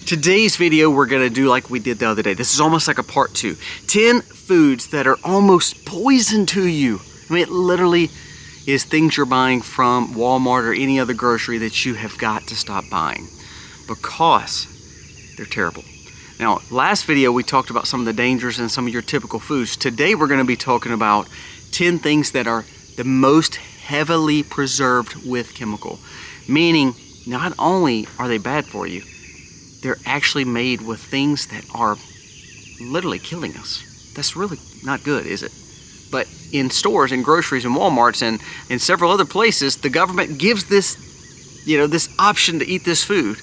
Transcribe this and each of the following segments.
Today's video we're gonna do like we did the other day. This is almost like a part 2. 10 foods that are almost poison to you. I mean, it literally is things you're buying from Walmart or any other grocery that you have got to stop buying because they're terrible. Now, last video we talked about some of the dangers in some of your typical foods. Today we're gonna be talking about 10 things that are the most heavily preserved with chemical. Meaning, not only are they bad for you, they're actually made with things that are literally killing us. That's really not good, is it? But in stores and groceries and Walmarts and in several other places, the government gives this, this option to eat this food.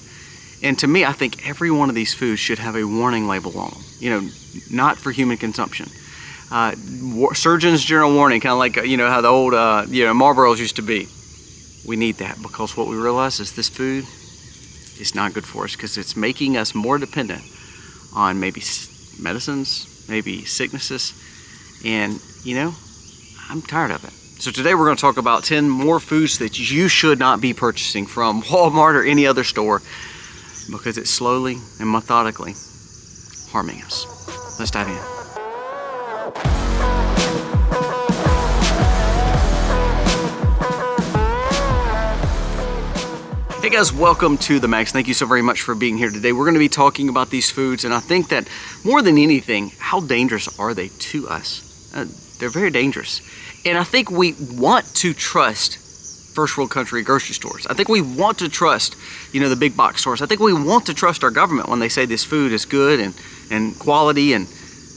And to me, I think every one of these foods should have a warning label on them. Not for human consumption. Surgeon's General Warning, kind of like, how the old, Marlboros used to be. We need that because what we realize is this food is not good for us because it's making us more dependent on maybe medicines, maybe sicknesses, and I'm tired of it. So today we're going to talk about 10 more foods that you should not be purchasing from Walmart or any other store because it's slowly and methodically harming us. Let's dive in. Hey guys, welcome to The Max. Thank you so very much for being here today. We're going to be talking about these foods, and I think that more than anything, how dangerous are they to us? They're very dangerous. And I think we want to trust first world country grocery stores. I think we want to trust, the big box stores. I think we want to trust our government when they say this food is good and quality, and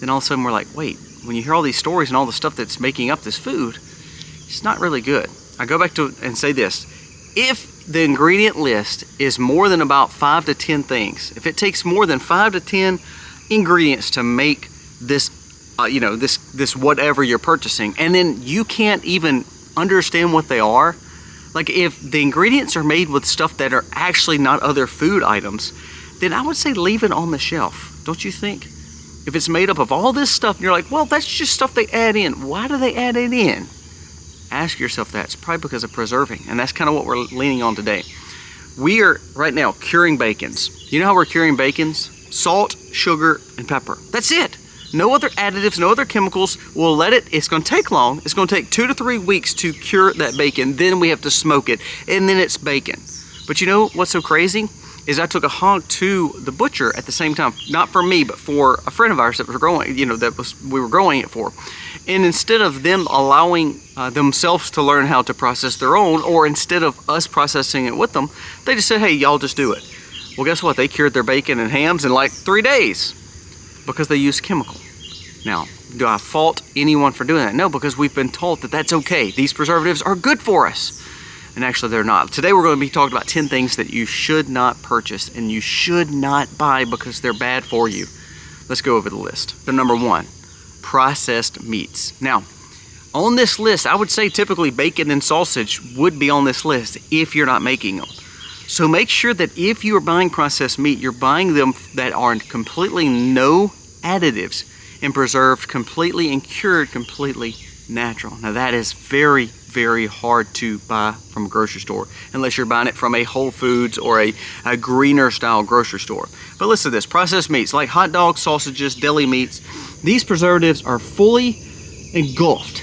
then all of a sudden we're like, wait, when you hear all these stories and all the stuff that's making up this food, it's not really good. I go back to and say this. If the ingredient list is more than about 5 to 10 things, if it takes more than 5 to 10 ingredients to make this, this whatever you're purchasing, and then you can't even understand what they are, like if the ingredients are made with stuff that are actually not other food items, then I would say leave it on the shelf, don't you think? If it's made up of all this stuff and you're like, well, that's just stuff they add in. Why do they add it in? Ask yourself that. It's probably because of preserving, and that's kind of what we're leaning on today. We are right now curing bacons. You know how we're curing bacons? Salt, sugar, and pepper. That's it. No other additives, no other chemicals. We'll let it, it's going to take long. It's going to take 2 to 3 weeks to cure that bacon. Then we have to smoke it, and then it's bacon. But you know what's so crazy? Is I took a hog to the butcher at the same time, not for me, but for a friend of ours that was growing, we were growing it for. And instead of them allowing themselves to learn how to process their own, or instead of us processing it with them, they just said, hey, y'all just do it. Well, guess what? They cured their bacon and hams in like 3 days because they used chemical. Now, do I fault anyone for doing that? No, because we've been told that that's okay. These preservatives are good for us. And actually they're not. Today we're going to be talking about 10 things that you should not purchase and you should not buy because they're bad for you. Let's go over the list. So number 1, processed meats. Now, on this list, I would say typically bacon and sausage would be on this list if you're not making them. So make sure that if you are buying processed meat, you're buying them that are completely no additives and preserved completely and cured completely natural. Now that is very, very hard to buy from a grocery store unless you're buying it from a Whole Foods or a greener style grocery store. But listen to this, processed meats like hot dogs, sausages, deli meats, these preservatives are fully engulfed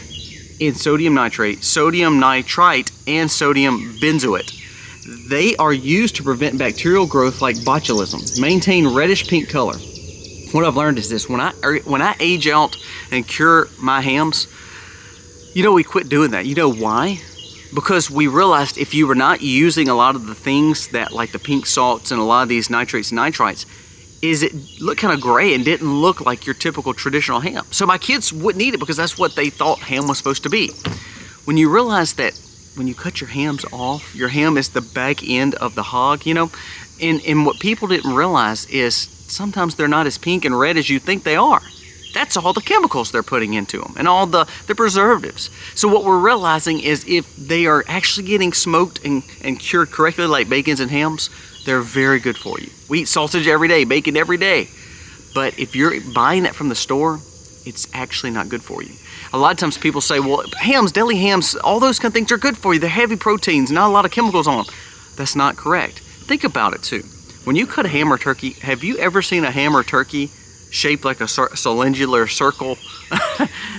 in sodium nitrate, and sodium benzoate. They are used to prevent bacterial growth like botulism, maintain reddish pink color. What I've learned is this, when I age out and cure my hams, we quit doing that. You know why? Because we realized if you were not using a lot of the things that like the pink salts and a lot of these nitrates and nitrites, is it looked kind of gray and didn't look like your typical traditional ham. So my kids wouldn't eat it because that's what they thought ham was supposed to be. When you realize that when you cut your hams off, your ham is the back end of the hog, and what people didn't realize is sometimes they're not as pink and red as you think they are. That's all the chemicals they're putting into them and all the preservatives. So what we're realizing is if they are actually getting smoked and cured correctly like bacons and hams, they're very good for you. We eat sausage every day, bacon every day. But if you're buying that from the store, it's actually not good for you. A lot of times people say, well, hams, deli hams, all those kind of things are good for you. They're heavy proteins, not a lot of chemicals on them. That's not correct. Think about it too. When you cut a ham or turkey, have you ever seen a ham or turkey shaped like a cylindrical circle?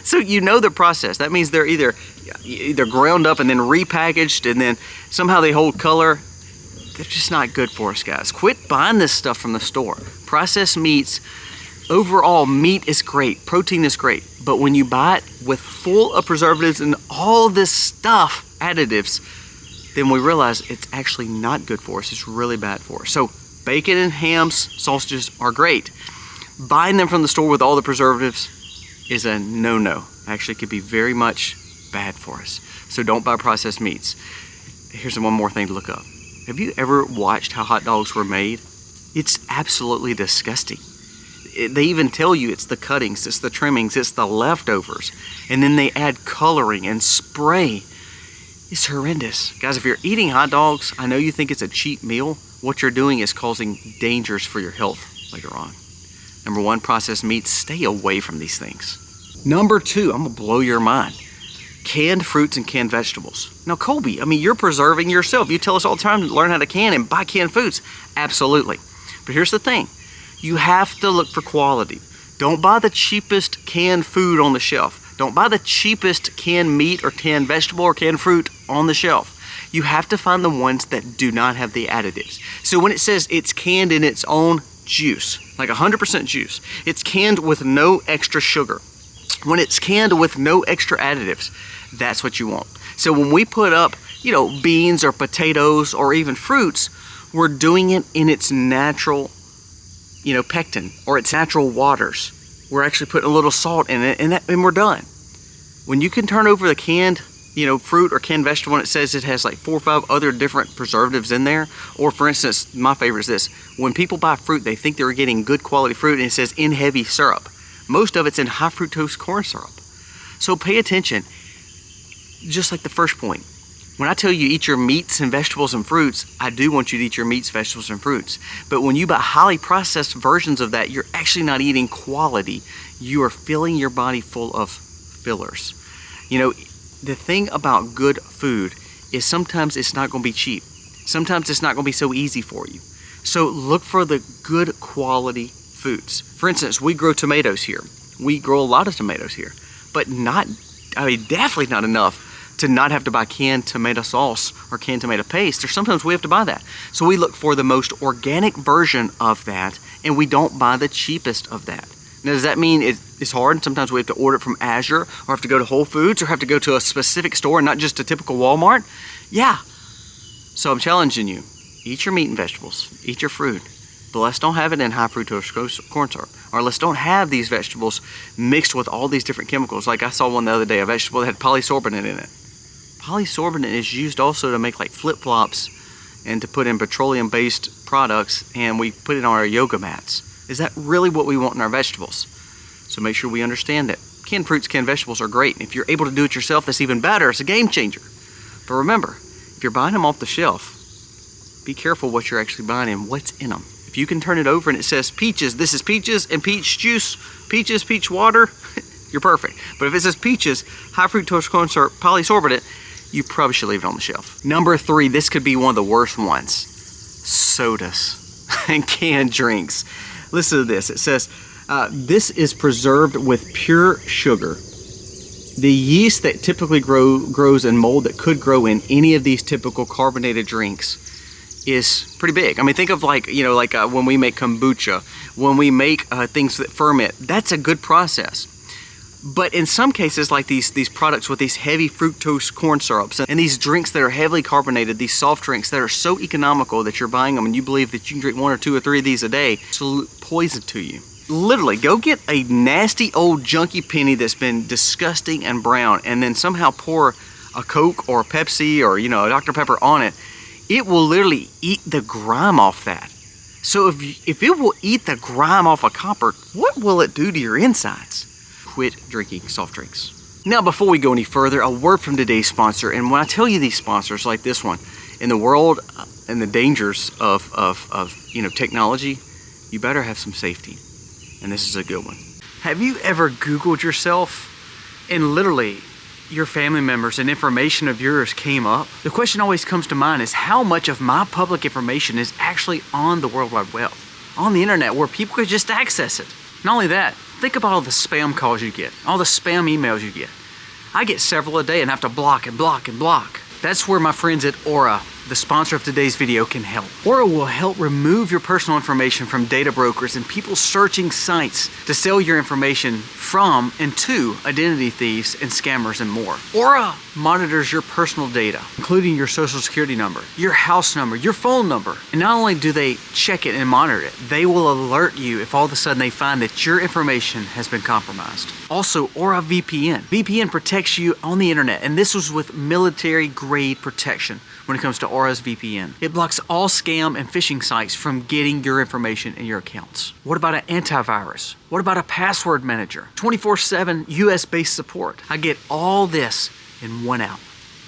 So you know the process. That means they're either ground up and then repackaged, and then somehow they hold color. They're just not good for us, guys. Quit buying this stuff from the store. Processed meats, overall, meat is great, protein is great, but when you buy it with full of preservatives and all this stuff, additives, then we realize it's actually not good for us. It's really bad for us. So bacon and hams, sausages are great. Buying them from the store with all the preservatives is a no-no. Actually, could be very much bad for us. So don't buy processed meats. Here's one more thing to look up. Have you ever watched how hot dogs were made? It's absolutely disgusting. They even tell you it's the cuttings, it's the trimmings, it's the leftovers. And then they add coloring and spray. It's horrendous. Guys, if you're eating hot dogs, I know you think it's a cheap meal. What you're doing is causing dangers for your health later on. Number one, processed meats. Stay away from these things. Number two, I'm gonna blow your mind. Canned fruits and canned vegetables. Now, Colby, I mean, you're preserving yourself. You tell us all the time to learn how to can and buy canned foods. Absolutely. But here's the thing. You have to look for quality. Don't buy the cheapest canned food on the shelf. Don't buy the cheapest canned meat or canned vegetable or canned fruit on the shelf. You have to find the ones that do not have the additives. So when it says it's canned in its own juice, like 100% juice, it's canned with no extra sugar. When it's canned with no extra additives, that's what you want. So when we put up, beans or potatoes or even fruits, we're doing it in its natural, pectin or its natural waters. We're actually putting a little salt in it, and we're done. When you can turn over the canned, fruit or canned vegetable and it says it has like 4 or 5 other different preservatives in there, or for instance, my favorite is this. When people buy fruit, they think they're getting good quality fruit and it says in heavy syrup. Most of it's in high fructose corn syrup. So pay attention. Just like the first point, when I tell you eat your meats and vegetables and fruits, I do want you to eat your meats, vegetables, and fruits. But when you buy highly processed versions of that, you're actually not eating quality. You are filling your body full of fillers. The thing about good food is sometimes it's not going to be cheap. Sometimes it's not going to be so easy for you. So look for the good quality foods. For instance, we grow tomatoes here. We grow a lot of tomatoes here, but definitely not enough to not have to buy canned tomato sauce or canned tomato paste, or sometimes we have to buy that. So we look for the most organic version of that, and we don't buy the cheapest of that. Now, does that mean it's hard? Sometimes we have to order it from Azure, or have to go to Whole Foods, or have to go to a specific store and not just a typical Walmart? Yeah. So I'm challenging you. Eat your meat and vegetables. Eat your fruit. But let's don't have it in high fructose corn syrup. Or let's don't have these vegetables mixed with all these different chemicals. Like I saw one the other day, a vegetable that had polysorbonate in it. Polysorbonate is used also to make like flip-flops and to put in petroleum-based products, and we put it on our yoga mats. Is that really what we want in our vegetables? So make sure we understand that canned fruits, canned vegetables are great. If you're able to do it yourself, that's even better. It's a game changer. But remember, if you're buying them off the shelf, be careful what you're actually buying and what's in them. If you can turn it over and it says peaches, this is peaches and peach juice, peaches, peach water, you're perfect. But if it says peaches, high fructose corn syrup, polysorbonate, you probably should leave it on the shelf. Number 3, this could be one of the worst ones. Sodas and canned drinks. Listen to this. It says, this is preserved with pure sugar. The yeast that typically grows in mold that could grow in any of these typical carbonated drinks is pretty big. I mean, think of when we make kombucha, when we make things that ferment, that's a good process. But in some cases, like these products with these heavy fructose corn syrups and these drinks that are heavily carbonated, these soft drinks that are so economical that you're buying them and you believe that you can drink 1 or 2 or 3 of these a day, it's poison to you. Literally, go get a nasty old junky penny that's been disgusting and brown, and then somehow pour a Coke or a Pepsi or a Dr. Pepper on it. It will literally eat the grime off that. So if it will eat the grime off a copper, what will it do to your insides? Quit drinking soft drinks. Now, before we go any further, a word from today's sponsor. And when I tell you these sponsors like this one, in the world and the dangers of technology, you better have some safety. And this is a good one. Have you ever Googled yourself and literally your family members and information of yours came up, the question always comes to mind is how much of my public information is actually on the World Wide Web, on the internet where people could just access it. Not only that, think about all the spam calls you get, all the spam emails you get. I get several a day and have to block and block and block. That's where my friends at Aura, the sponsor of today's video, can help. Aura will help remove your personal information from data brokers and people searching sites to sell your information from and to identity thieves and scammers and more. Aura monitors your personal data, including your social security number, your house number, your phone number. And not only do they check it and monitor it, they will alert you if all of a sudden they find that your information has been compromised. Also, Aura VPN. VPN protects you on the internet, and this was with military-grade protection when it comes to Aura's VPN. It blocks all scam and phishing sites from getting your information in your accounts. What about an antivirus? What about a password manager? 24/7 US-based support. I get all this in one app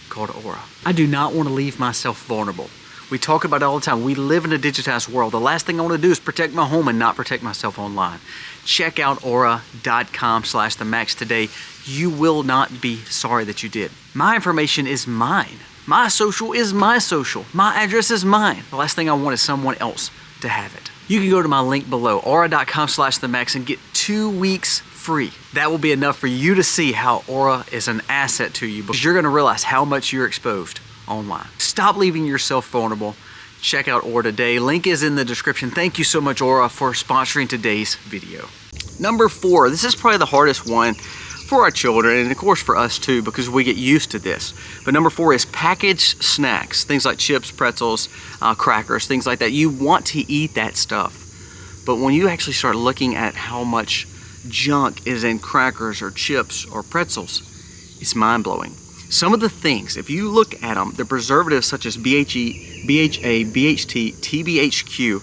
called Aura. I do not want to leave myself vulnerable. We talk about it all the time. We live in a digitized world. The last thing I want to do is protect my home and not protect myself online. Check out aura.com/themacs today. You will not be sorry that you did. My information is mine. My social is my social. My address is mine. The last thing I want is someone else to have it. You can go to my link below, aura.com/themacs, and get 2 weeks free. That will be enough for you to see how Aura is an asset to you, because you're going to realize how much you're exposed online. Stop leaving yourself vulnerable. Check out Aura today. Link is in the description. Thank you so much, Aura, for sponsoring today's video. Number 4, this is probably the hardest one for our children, and of course for us too, because we get used to this. But number 4 is packaged snacks, things like chips, pretzels, crackers, things like that. You want to eat that stuff, but when you actually start looking at how much junk is in crackers or chips or pretzels, it's mind-blowing. Some of the things, if you look at them, the preservatives such as BHE, BHA, BHT, TBHQ,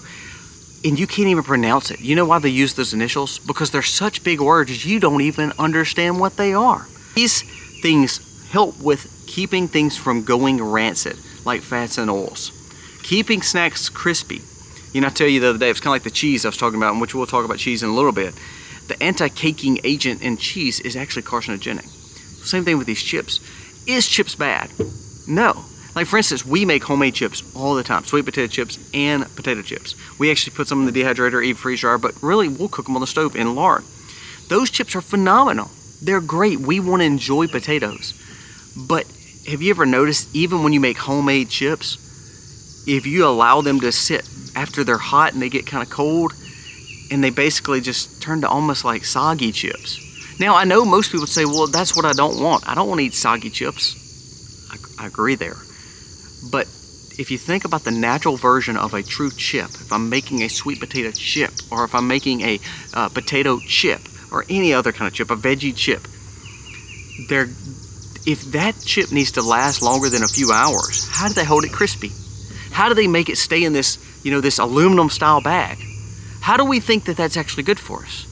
and you can't even pronounce it. You know why they use those initials? Because they're such big words, you don't even understand what they are. These things help with keeping things from going rancid, like fats and oils. Keeping snacks crispy. You know, I tell you the other day, it's kind of like the cheese I was talking about, in which we'll talk about cheese in a little bit. The anti-caking agent in cheese is actually carcinogenic. Same thing with these chips. Is chips bad? No. Like for instance, we make homemade chips all the time, sweet potato chips and potato chips. We actually put some in the dehydrator, even freeze dryer, but really we'll cook them on the stove in lard. Those chips are phenomenal. They're great. We want to enjoy potatoes. But have you ever noticed, even when you make homemade chips, if you allow them to sit after they're hot and they get kind of cold, and they basically just turn to almost like soggy chips. Now I know most people say, well, that's what I don't want. I don't want to eat soggy chips. I agree there. But if you think about the natural version of a true chip, if I'm making a sweet potato chip, or if I'm making a potato chip, or any other kind of chip, a veggie chip, if that chip needs to last longer than a few hours, how do they hold it crispy? How do they make it stay in this, this aluminum style bag? How do we think that that's actually good for us?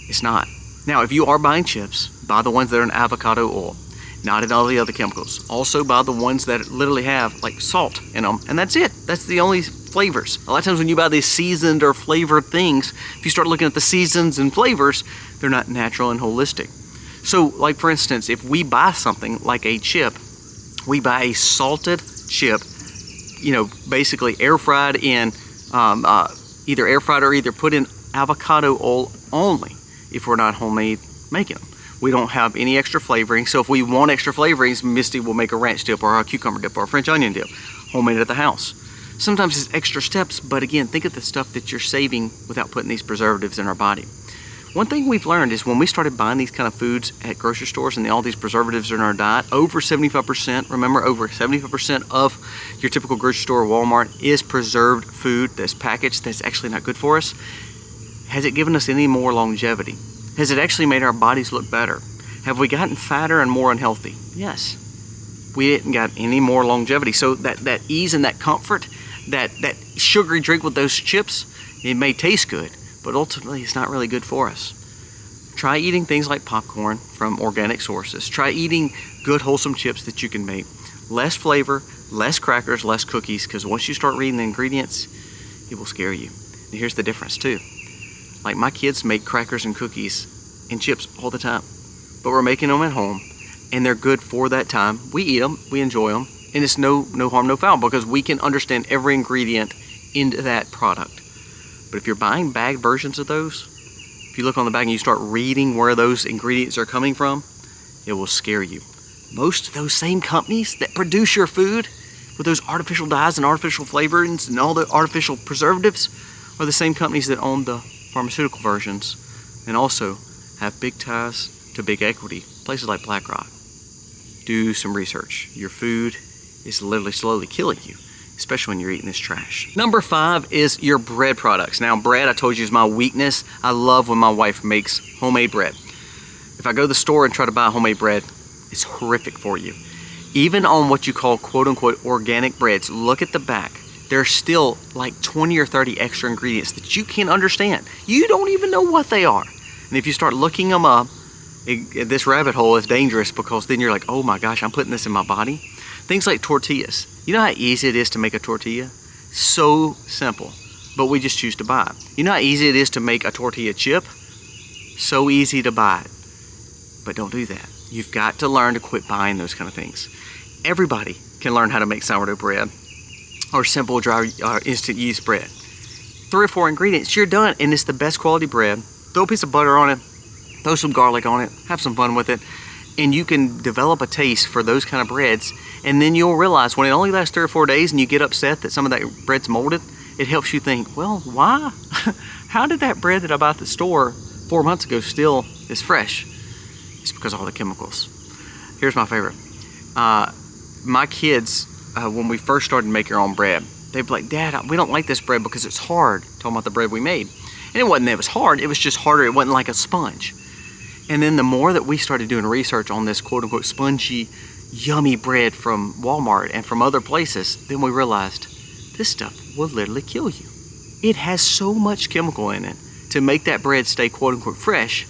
It's not. Now, if you are buying chips, buy the ones that are in avocado oil, not in all the other chemicals. Also buy the ones that literally have like salt in them, and that's it. That's the only flavors. A lot of times when you buy these seasoned or flavored things, if you start looking at the seasons and flavors, they're not natural and holistic. So like for instance, if we buy something like a chip, we buy a salted chip, basically air fried in, either air fried or either put in avocado oil only if we're not homemade making them. We don't have any extra flavoring, so if we want extra flavorings, Misty will make a ranch dip or a cucumber dip or a French onion dip, homemade at the house. Sometimes it's extra steps, but again, think of the stuff that you're saving without putting these preservatives in our body. One thing we've learned is when we started buying these kind of foods at grocery stores and all these preservatives are in our diet, over 75%, remember over 75% of your typical grocery store or Walmart is preserved food that's packaged that's actually not good for us. Has it given us any more longevity? Has it actually made our bodies look better? Have we gotten fatter and more unhealthy? Yes. We didn't get any more longevity. So that ease and that comfort, that sugary drink with those chips, it may taste good, but ultimately it's not really good for us. Try eating things like popcorn from organic sources. Try eating good wholesome chips that you can make. Less flavor, less crackers, less cookies, because once you start reading the ingredients, it will scare you. And here's the difference too. Like my kids make crackers and cookies and chips all the time, but we're making them at home, and they're good for that time. We eat them, we enjoy them, and it's no harm, no foul, because we can understand every ingredient into that product. But if you're buying bagged versions of those, if you look on the bag and you start reading where those ingredients are coming from, it will scare you. Most of those same companies that produce your food with those artificial dyes and artificial flavorings and all the artificial preservatives are the same companies that own the pharmaceutical versions and also have big ties to big equity, places like BlackRock. Do some research. Your food is literally slowly killing you, especially when you're eating this trash. Number 5 is your bread products. Now, bread, I told you, is my weakness. I love when my wife makes homemade bread. If I go to the store and try to buy homemade bread, it's horrific for you. Even on what you call quote-unquote organic breads, look at the back. There's still like 20 or 30 extra ingredients that you can't understand. You don't even know what they are. And if you start looking them up, this rabbit hole is dangerous, because then you're like, oh my gosh, I'm putting this in my body. Things like tortillas. You know how easy it is to make a tortilla? So simple, but we just choose to buy it. You know how easy it is to make a tortilla chip? So easy to buy it, but don't do that. You've got to learn to quit buying those kind of things. Everybody can learn how to make sourdough bread or simple dry instant yeast bread. 3 or 4 ingredients, you're done, and it's the best quality bread. Throw a piece of butter on it, throw some garlic on it, have some fun with it, and you can develop a taste for those kind of breads. And then you'll realize when it only lasts 3 or 4 days and you get upset that some of that bread's molded, it helps you think, well, why? How did that bread that I bought at the store 4 months ago still is fresh? It's because of all the chemicals. Here's my favorite. My kids, when we first started making our own bread, they'd be like, Dad, we don't like this bread because it's hard. Talking about the bread we made. And it wasn't that it was hard, it was just harder. It wasn't like a sponge. And then the more that we started doing research on this quote-unquote spongy, yummy bread from Walmart and from other places, then we realized this stuff will literally kill you. It has so much chemical in it to make that bread stay quote-unquote fresh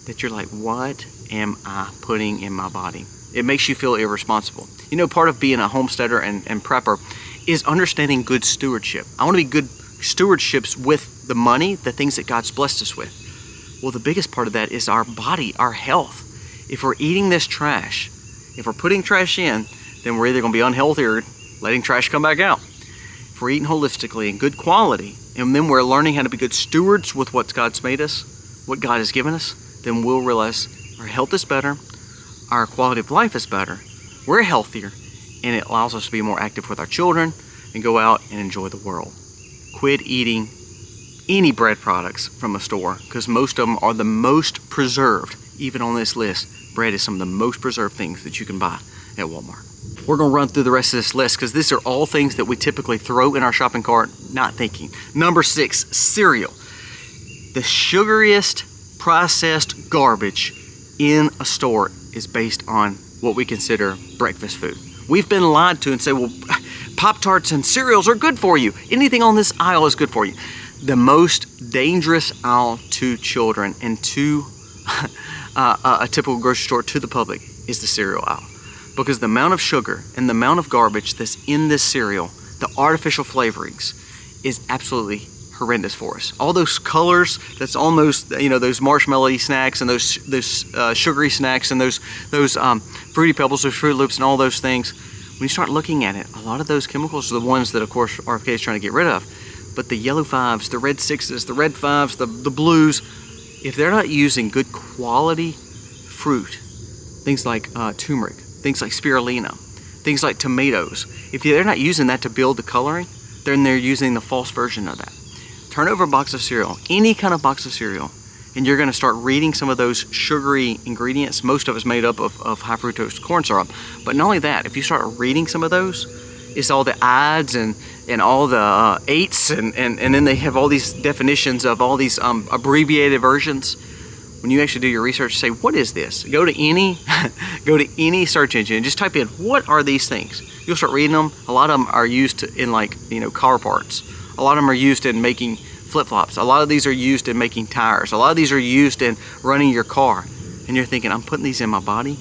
that you're like, what am I putting in my body? It makes you feel irresponsible. You know, part of being a homesteader and prepper is understanding good stewardship. I want to be good stewardships with the money, the things that God's blessed us with. Well, the biggest part of that is our body, our health. If we're eating this trash, if we're putting trash in, then we're either going to be unhealthy or letting trash come back out. If we're eating holistically and good quality, and then we're learning how to be good stewards with what God's made us, what God has given us, then we'll realize our health is better, our quality of life is better, we're healthier, and it allows us to be more active with our children and go out and enjoy the world. Quit eating any bread products from a store, because most of them are the most preserved. Even on this list, bread is some of the most preserved things that you can buy at Walmart. We're going to run through the rest of this list because these are all things that we typically throw in our shopping cart not thinking. Number 6, cereal. The sugariest processed garbage in a store is based on what we consider breakfast food. We've been lied to and say, well, Pop-Tarts and cereals are good for you. Anything on this aisle is good for you. The most dangerous aisle to children and to a typical grocery store to the public is the cereal aisle. Because the amount of sugar and the amount of garbage that's in this cereal, the artificial flavorings, is absolutely horrendous for us. All those colors that's on those, you know, those marshmallowy snacks and those sugary snacks and those Fruity Pebbles, those Fruit Loops and all those things, when you start looking at it, a lot of those chemicals are the ones that, of course, RFK is trying to get rid of. But the yellow 5s, the red 6s, the red 5s, the blues, if they're not using good quality fruit, things like turmeric, things like spirulina, things like tomatoes, if they're not using that to build the coloring, then they're using the false version of that. Turn over a box of cereal, any kind of box of cereal, and you're going to start reading some of those sugary ingredients. Most of it's made up of high fructose corn syrup. But not only that, if you start reading some of those, it's all the ides and all the 8s, and then they have all these definitions of all these abbreviated versions. When you actually do your research, say, what is this? Go to any search engine and just type in, what are these things? You'll start reading them. A lot of them are used in, like, you know, car parts. A lot of them are used in making flip-flops. A lot of these are used in making tires. A lot of these are used in running your car. And you're thinking, I'm putting these in my body?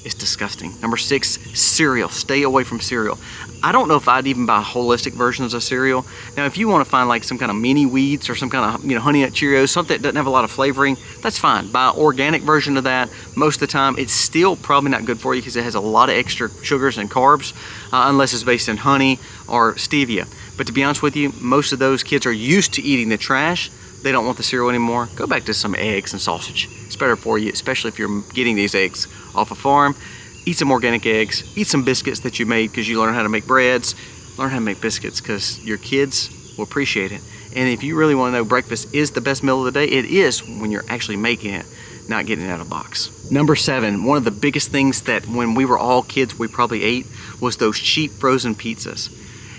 It's disgusting. Number 6, cereal. Stay away from cereal. I don't know if I'd even buy holistic versions of cereal. Now, if you want to find like some kind of mini wheats or some kind of, Honey Nut Cheerios, something that doesn't have a lot of flavoring, that's fine. Buy an organic version of that. Most of the time, it's still probably not good for you because it has a lot of extra sugars and carbs, unless it's based in honey or stevia. But to be honest with you, most of those kids are used to eating the trash. They don't want the cereal anymore. Go back to some eggs and sausage. It's better for you, especially if you're getting these eggs off a farm. Eat some organic eggs. Eat some biscuits that you made because you learn how to make breads. Learn how to make biscuits because your kids will appreciate it. And if you really want to know breakfast is the best meal of the day, it is when you're actually making it, not getting it out of a box. Number 7, one of the biggest things that when we were all kids we probably ate was those cheap frozen pizzas.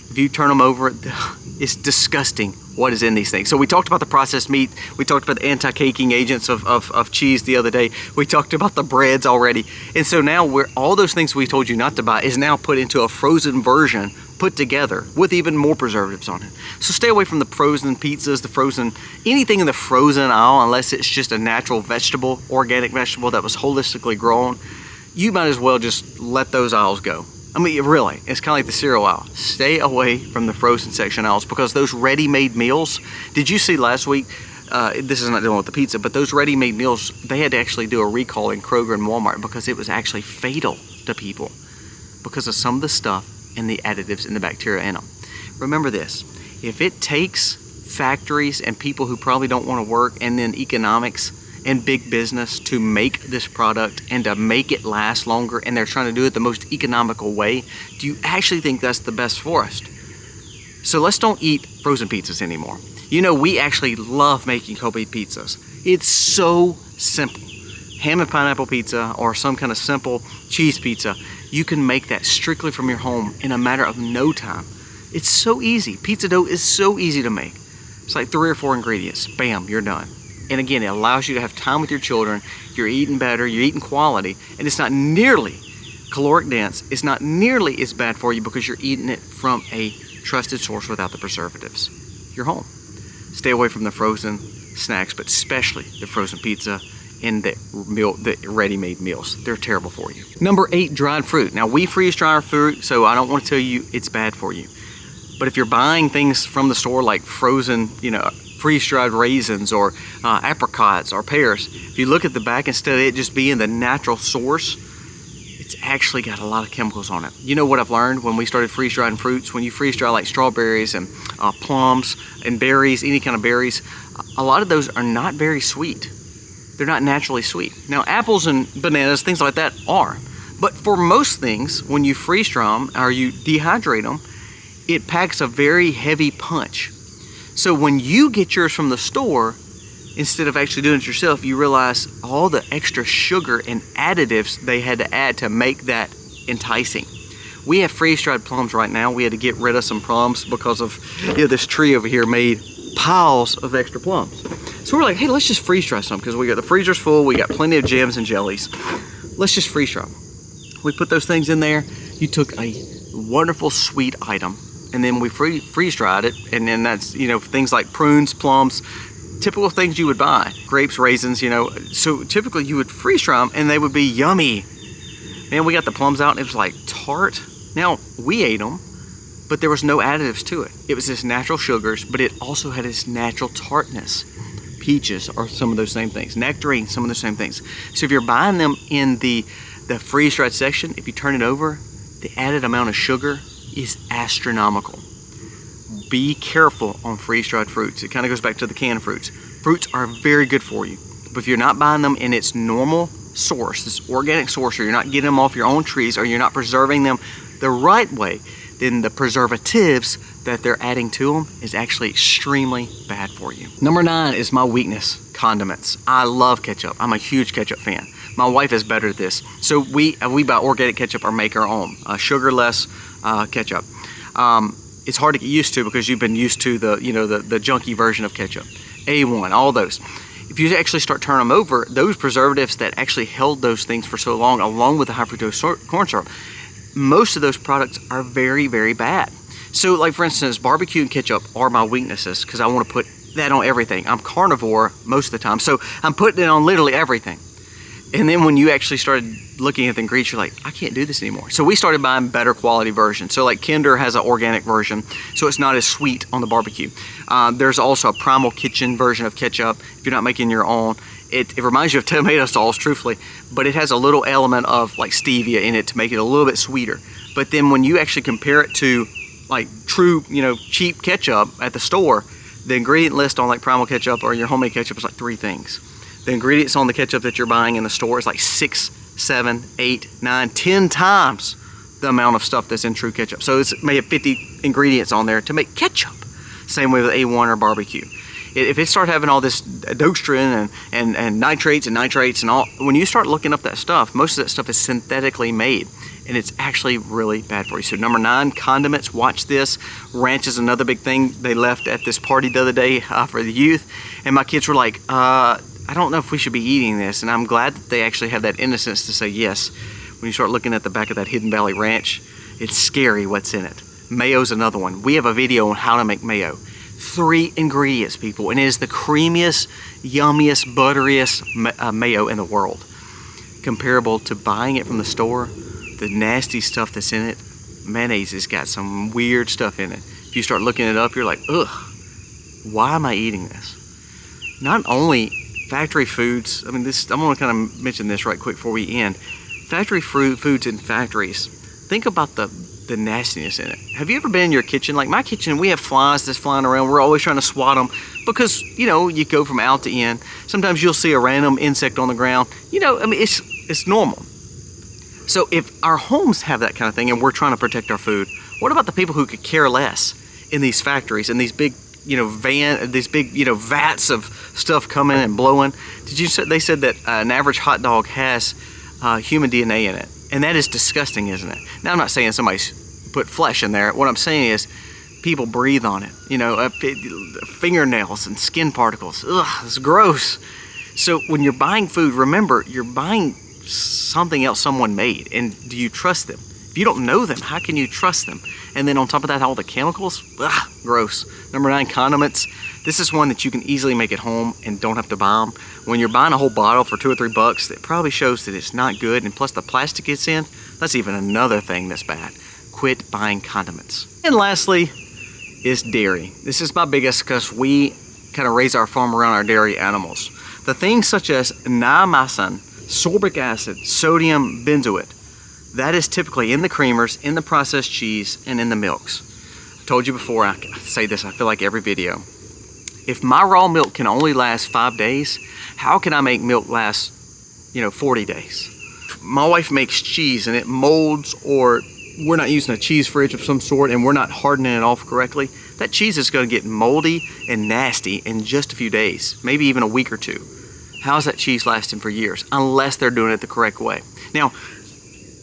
If you turn them over, it's disgusting what is in these things. So we talked about the processed meat. We talked about the anti-caking agents of cheese the other day. We talked about the breads already. And so now all those things we told you not to buy is now put into a frozen version put together with even more preservatives on it. So stay away from the frozen pizzas, anything in the frozen aisle unless it's just a natural vegetable, organic vegetable that was holistically grown. You might as well just let those aisles go. I mean, really, it's kind of like the cereal aisle. Stay away from the frozen section aisles because those ready-made meals, did you see last week, this is not dealing with the pizza, but those ready-made meals, they had to actually do a recall in Kroger and Walmart because it was actually fatal to people because of some of the stuff and the additives and the bacteria in them. Remember this, if it takes factories and people who probably don't want to work and then economics and big business to make this product and to make it last longer and they're trying to do it the most economical way, do you actually think that's the best for us? So let's don't eat frozen pizzas anymore. We actually love making homemade pizzas. It's so simple. Ham and pineapple pizza or some kind of simple cheese pizza, you can make that strictly from your home in a matter of no time. It's so easy. Pizza dough is so easy to make. It's like 3 or 4 ingredients. Bam, you're done. And again, it allows you to have time with your children. You're eating better, you're eating quality, and it's not nearly caloric dense. It's not nearly as bad for you because you're eating it from a trusted source without the preservatives. Your home. Stay away from the frozen snacks, but especially the frozen pizza and the ready-made meals. They're terrible for you. Number 8, dried fruit. Now, we freeze dry our fruit, so I don't want to tell you it's bad for you. But if you're buying things from the store like frozen, freeze-dried raisins or apricots or pears, if you look at the back, instead of it just being the natural source, it's actually got a lot of chemicals on it. You know what I've learned when we started freeze-drying fruits? When you freeze-dry like strawberries and plums and berries, any kind of berries, a lot of those are not very sweet. They're not naturally sweet. Now, apples and bananas, things like that are. But for most things, when you freeze-dry them or you dehydrate them, it packs a very heavy punch. So when you get yours from the store, instead of actually doing it yourself, you realize all the extra sugar and additives they had to add to make that enticing. We have freeze-dried plums right now. We had to get rid of some plums because of this tree over here made piles of extra plums. So we're like, hey, let's just freeze-dry some because we got the freezer's full. We got plenty of jams and jellies. Let's just freeze-dry them. We put those things in there. You took a wonderful sweet item and then we freeze-dried it, and then that's, things like prunes, plums, typical things you would buy, grapes, raisins, so typically you would freeze-dry them and they would be yummy. Man, we got the plums out and it was like tart. Now, we ate them, but there was no additives to it. It was just natural sugars, but it also had its natural tartness. Peaches are some of those same things. Nectarine, some of the same things. So if you're buying them in the freeze-dried section, if you turn it over, the added amount of sugar is astronomical. Be careful on freeze-dried fruits. It kind of goes back to the canned fruits. Fruits are very good for you, but if you're not buying them in its normal source, this organic source, or you're not getting them off your own trees, or you're not preserving them the right way, then the preservatives that they're adding to them is actually extremely bad for you. Number 9 is my weakness, condiments. I love ketchup. I'm a huge ketchup fan. My wife is better at this. So we buy organic ketchup or make our own, sugarless ketchup. It's hard to get used to because you've been used to the junky version of ketchup. A1, all those. If you actually start turning them over, those preservatives that actually held those things for so long, along with the high fructose corn syrup, most of those products are very, very bad. So like for instance, barbecue and ketchup are my weaknesses because I want to put that on everything. I'm carnivore most of the time, so I'm putting it on literally everything. And then when you actually started looking at the ingredients, you're like, I can't do this anymore. So we started buying better quality versions. So like Kinder has an organic version, so it's not as sweet on the barbecue. There's also a Primal Kitchen version of ketchup. If you're not making your own, it reminds you of tomato sauce, truthfully, but it has a little element of like stevia in it to make it a little bit sweeter. But then when you actually compare it to like true, cheap ketchup at the store, the ingredient list on like Primal Ketchup or your homemade ketchup is like 3 things. The ingredients on the ketchup that you're buying in the store is like 6, 7, 8, 9, 10 times the amount of stuff that's in true ketchup. So it's may have 50 ingredients on there to make ketchup. Same way with A1 or barbecue. If it starts having all this dextrin and nitrates and all, when you start looking up that stuff, most of that stuff is synthetically made, and it's actually really bad for you. So number 9, condiments. Watch this. Ranch is another big thing. They left at this party the other day for the youth, and my kids were like, I don't know if we should be eating this. And I'm glad that they actually have that innocence to say yes. When you start looking at the back of that Hidden Valley Ranch, it's scary what's in it. Mayo's another one. We have a video on how to make mayo. 3 ingredients, people, and it is the creamiest, yummiest, butteriest mayo in the world. Comparable to buying it from the store, the nasty stuff that's in it. Mayonnaise has got some weird stuff in it. If you start looking it up, you're like, ugh, why am I eating this? Not only factory foods, I mean, I'm gonna kind of mention this right quick before we end. Factory foods in factories, think about the nastiness in it. Have you ever been in your kitchen? Like my kitchen, we have flies that's flying around. We're always trying to swat them because, you go from out to in. Sometimes you'll see a random insect on the ground. I mean, it's normal. So if our homes have that kind of thing and we're trying to protect our food, what about the people who could care less in these factories and these big, vats of stuff coming and blowing? They said that an average hot dog has human DNA in it. And that is disgusting, isn't it? Now, I'm not saying somebody's put flesh in there. What I'm saying is people breathe on it. Fingernails and skin particles. Ugh, it's gross. So when you're buying food, remember, you're buying something else someone made. And do you trust them? If you don't know them, how can you trust them? And then on top of that, all the chemicals, ugh, gross. Number 9, condiments. This is one that you can easily make at home and don't have to buy them. When you're buying a whole bottle for $2 or $3, it probably shows that it's not good. And plus the plastic it's in, that's even another thing that's bad. Quit buying condiments. And lastly is dairy. This is my biggest because we kind of raise our farm around our dairy animals. The things such as niacin, sorbic acid, sodium benzoate, that is typically in the creamers, in the processed cheese, and in the milks. I told you before, I say this, I feel like every video. If my raw milk can only last 5 days, how can I make milk last, 40 days? My wife makes cheese and it molds, or we're not using a cheese fridge of some sort and we're not hardening it off correctly, that cheese is going to get moldy and nasty in just a few days, maybe even a week or 2. How's that cheese lasting for years? Unless they're doing it the correct way. Now,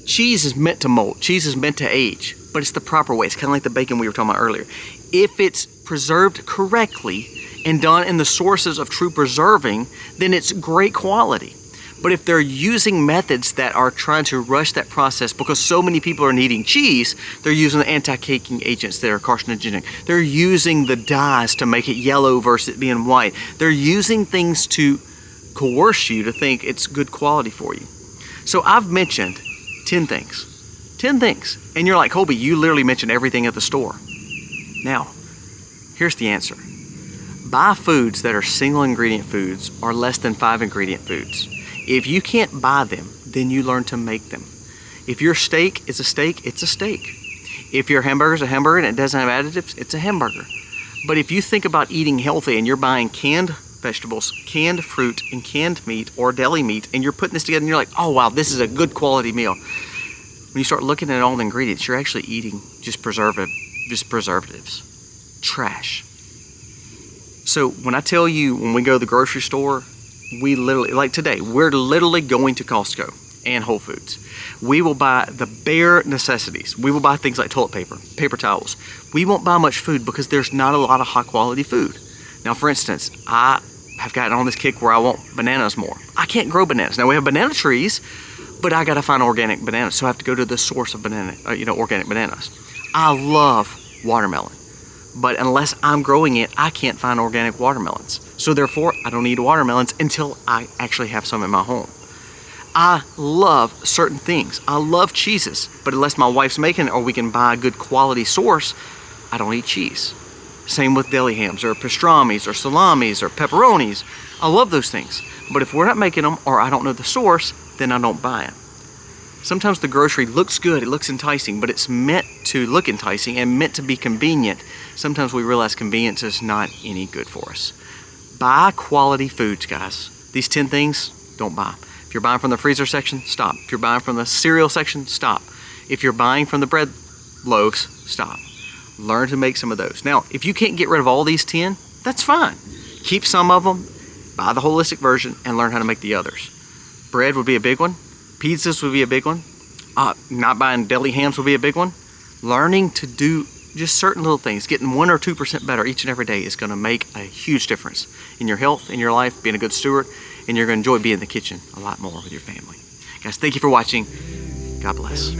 cheese is meant to mold, cheese is meant to age, but it's the proper way. It's kind of like the bacon we were talking about earlier. If it's preserved correctly and done in the sources of true preserving, then it's great quality. But if they're using methods that are trying to rush that process because so many people are needing cheese, they're using the anti-caking agents that are carcinogenic. They're using the dyes to make it yellow versus it being white. They're using things to coerce you to think it's good quality for you. So I've mentioned 10 things. 10 things. And you're like, Colby, you literally mentioned everything at the store. Now, here's the answer. Buy foods that are single ingredient foods or less than 5 ingredient foods. If you can't buy them, then you learn to make them. If your steak is a steak, it's a steak. If your hamburger is a hamburger and it doesn't have additives, it's a hamburger. But if you think about eating healthy and you're buying canned vegetables, canned fruit, and canned meat or deli meat, and you're putting this together and you're like, oh wow, this is a good quality meal. When you start looking at all the ingredients, you're actually eating just preservatives. Trash. So when I tell you, when we go to the grocery store, we literally, like today, we're literally going to Costco and Whole Foods. We will buy the bare necessities. We will buy things like toilet paper, paper towels. We won't buy much food because there's not a lot of high quality food. Now, for instance, I have gotten on this kick where I want bananas more. I can't grow bananas. Now we have banana trees, but I gotta find organic bananas. So I have to go to the source of organic bananas. I love watermelon, but unless I'm growing it, I can't find organic watermelons. So therefore, I don't eat watermelons until I actually have some in my home. I love certain things. I love cheeses, but unless my wife's making it or we can buy a good quality source, I don't eat cheese. Same with deli hams or pastrami's or salamis or pepperonis. I love those things, but if we're not making them or I don't know the source, then I don't buy it. Sometimes the grocery looks good, it looks enticing, but it's meant to look enticing and meant to be convenient. Sometimes we realize convenience is not any good for us. Buy quality foods, guys. These 10 things, don't buy. If you're buying from the freezer section, stop. If you're buying from the cereal section, stop. If you're buying from the bread loaves, stop. Learn to make some of those. Now, if you can't get rid of all these 10, that's fine. Keep some of them, buy the holistic version, and learn how to make the others. Bread would be a big one. Pizzas would be a big one. Not buying deli hams would be a big one. Learning to do just certain little things, getting 1 or 2% better each and every day is going to make a huge difference in your health, in your life, being a good steward, and you're going to enjoy being in the kitchen a lot more with your family. Guys, thank you for watching. God bless.